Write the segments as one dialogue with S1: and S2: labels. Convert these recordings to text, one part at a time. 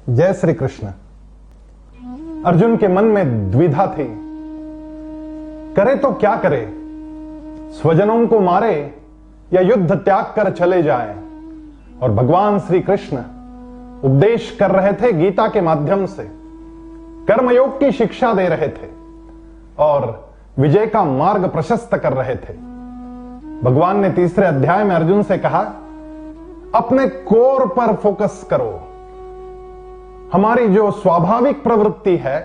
S1: जय श्री कृष्ण। अर्जुन के मन में द्विधा थी, करे तो क्या करे, स्वजनों को मारे या युद्ध त्याग कर चले जाए। और भगवान श्री कृष्ण उपदेश कर रहे थे गीता के माध्यम से, कर्मयोग की शिक्षा दे रहे थे और विजय का मार्ग प्रशस्त कर रहे थे। भगवान ने तीसरे अध्याय में अर्जुन से कहा, अपने कोर पर फोकस करो। हमारी जो स्वाभाविक प्रवृत्ति है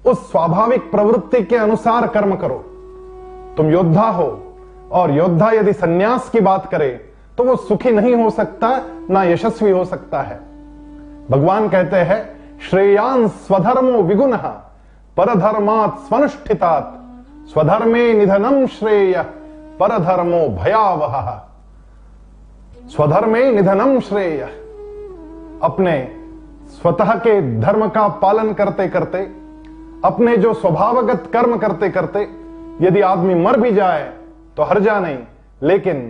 S1: उस स्वाभाविक प्रवृत्ति के अनुसार कर्म करो। तुम योद्धा हो और योद्धा यदि संन्यास की बात करे तो वो सुखी नहीं हो सकता, ना यशस्वी हो सकता है। भगवान कहते हैं, श्रेयान स्वधर्मो विगुणः परधर्मात् स्वनुष्ठितात् स्वधर्मे निधनम श्रेय परधर्मो भयावहः। स्वधर्मे निधनम श्रेय, अपने स्वतः के धर्म का पालन करते करते, अपने जो स्वभावगत कर्म करते करते यदि आदमी मर भी जाए तो हर्जा नहीं, लेकिन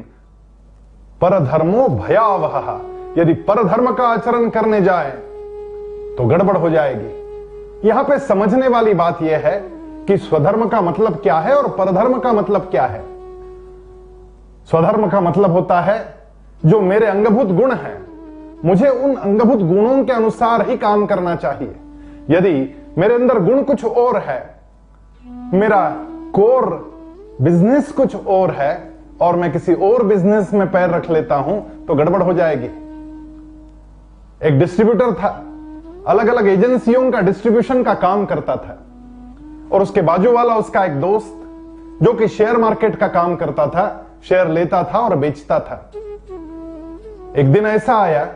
S1: परधर्मो भयावहः, यदि परधर्म का आचरण करने जाए तो गड़बड़ हो जाएगी। यहां पे समझने वाली बात यह है कि स्वधर्म का मतलब क्या है और परधर्म का मतलब क्या है। स्वधर्म का मतलब होता है जो मेरे अंगभूत गुण हैं, मुझे उन अंगभूत गुणों के अनुसार ही काम करना चाहिए। यदि मेरे अंदर गुण कुछ और है, मेरा कोर बिजनेस कुछ और है और मैं किसी और बिजनेस में पैर रख लेता हूं तो गड़बड़ हो जाएगी। एक डिस्ट्रीब्यूटर था, अलग अलग एजेंसियों का डिस्ट्रीब्यूशन का काम करता था और उसके बाजू वाला उसका एक दोस्त जो कि शेयर मार्केट का काम करता था, शेयर लेता था और बेचता था। एक दिन ऐसा आया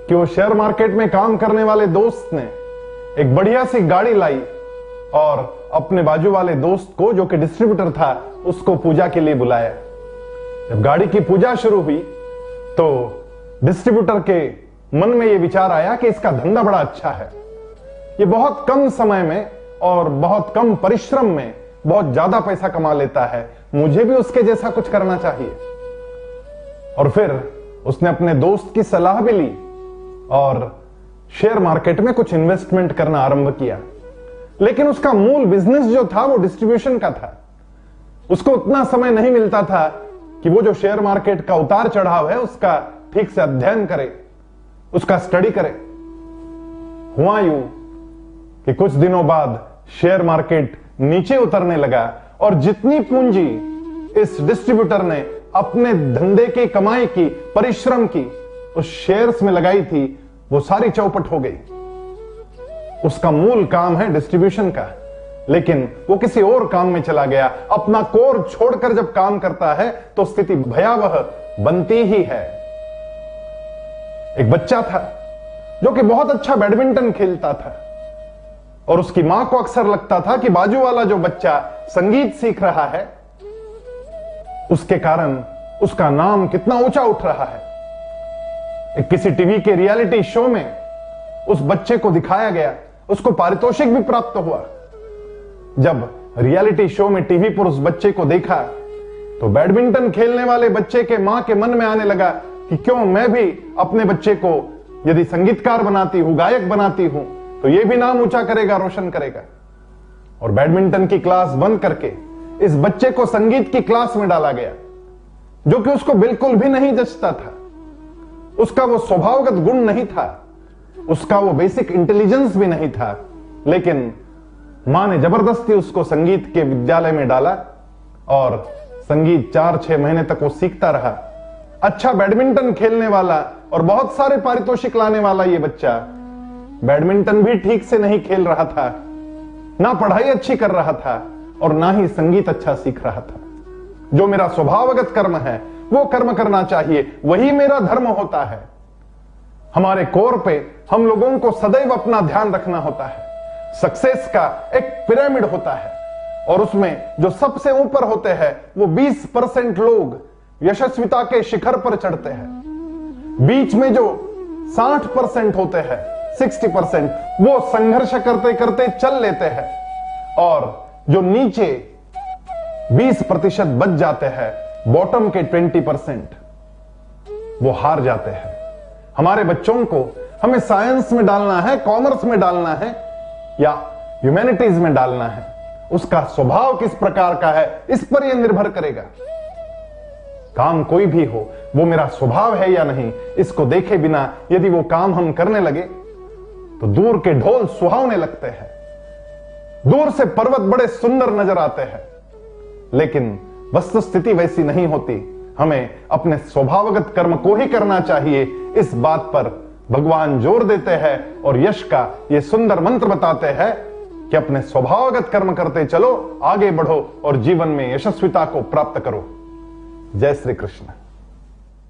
S1: कि वो शेयर मार्केट में काम करने वाले दोस्त ने एक बढ़िया सी गाड़ी लाई और अपने बाजू वाले दोस्त को जो कि डिस्ट्रीब्यूटर था उसको पूजा के लिए बुलाया। जब गाड़ी की पूजा शुरू हुई तो डिस्ट्रीब्यूटर के मन में यह विचार आया कि इसका धंधा बड़ा अच्छा है, ये बहुत कम समय में और बहुत कम परिश्रम में बहुत ज्यादा पैसा कमा लेता है, मुझे भी उसके जैसा कुछ करना चाहिए। और फिर उसने अपने दोस्त की सलाह भी ली और शेयर मार्केट में कुछ इन्वेस्टमेंट करना आरंभ किया। लेकिन उसका मूल बिजनेस जो था वो डिस्ट्रीब्यूशन का था। उसको उतना समय नहीं मिलता था कि वो जो शेयर मार्केट का उतार चढ़ाव है उसका ठीक से अध्ययन करे, उसका स्टडी करे। हुआ यूं कि कुछ दिनों बाद शेयर मार्केट नीचे उतरने लगा और जितनी पूंजी इस डिस्ट्रीब्यूटर ने अपने धंधे की कमाई की, परिश्रम की उस शेयर्स में लगाई थी, वो सारी चौपट हो गई। उसका मूल काम है डिस्ट्रीब्यूशन का, लेकिन वो किसी और काम में चला गया। अपना कोर छोड़कर जब काम करता है तो स्थिति भयावह बनती ही है। एक बच्चा था जो कि बहुत अच्छा बैडमिंटन खेलता था और उसकी मां को अक्सर लगता था कि बाजू वाला जो बच्चा संगीत सीख रहा है उसके कारण उसका नाम कितना ऊंचा उठ रहा है। किसी टीवी के रियलिटी शो में उस बच्चे को दिखाया गया, उसको पारितोषिक भी प्राप्त हुआ। जब रियलिटी शो में टीवी पर उस बच्चे को देखा तो बैडमिंटन खेलने वाले बच्चे के मां के मन में आने लगा कि क्यों मैं भी अपने बच्चे को यदि संगीतकार बनाती हूं, गायक बनाती हूं तो यह भी नाम ऊंचा करेगा, रोशन करेगा। और बैडमिंटन की क्लास बंद करके इस बच्चे को संगीत की क्लास में डाला गया, जो कि उसको बिल्कुल भी नहीं जचता था। उसका वो स्वभावगत गुण नहीं था, उसका वो बेसिक इंटेलिजेंस भी नहीं था, लेकिन मां ने जबरदस्ती उसको संगीत के विद्यालय में डाला और संगीत 4-6 महीने तक वो सीखता रहा। अच्छा बैडमिंटन खेलने वाला और बहुत सारे पारितोषिक लाने वाला ये बच्चा बैडमिंटन भी ठीक से नहीं खेल रहा था, ना पढ़ाई अच्छी कर रहा था और ना ही संगीत अच्छा सीख रहा था। जो मेरा स्वभावगत कर्म है वो कर्म करना चाहिए, वही मेरा धर्म होता है। हमारे कोर पे हम लोगों को सदैव अपना ध्यान रखना होता है। सक्सेस का एक पिरामिड होता है और उसमें जो सबसे ऊपर होते हैं वो 20% लोग यशस्विता के शिखर पर चढ़ते हैं। बीच में जो 60% होते हैं, 60%, वो संघर्ष करते करते चल लेते हैं और जो नीचे 20% बच जाते हैं, बॉटम के 20%, वो हार जाते हैं। हमारे बच्चों को हमें साइंस में डालना है, कॉमर्स में डालना है या ह्यूमैनिटीज में डालना है, उसका स्वभाव किस प्रकार का है इस पर यह निर्भर करेगा। काम कोई भी हो, वो मेरा स्वभाव है या नहीं, इसको देखे बिना यदि वो काम हम करने लगे तो दूर के ढोल सुहावने लगते हैं, दूर से पर्वत बड़े सुंदर नजर आते हैं, लेकिन वस्तुस्थिति वैसी नहीं होती। हमें अपने स्वभावगत कर्म को ही करना चाहिए, इस बात पर भगवान जोर देते हैं और यश का ये सुंदर मंत्र बताते हैं कि अपने स्वभावगत कर्म करते चलो, आगे बढ़ो और जीवन में यशस्विता को प्राप्त करो। जय श्री कृष्ण।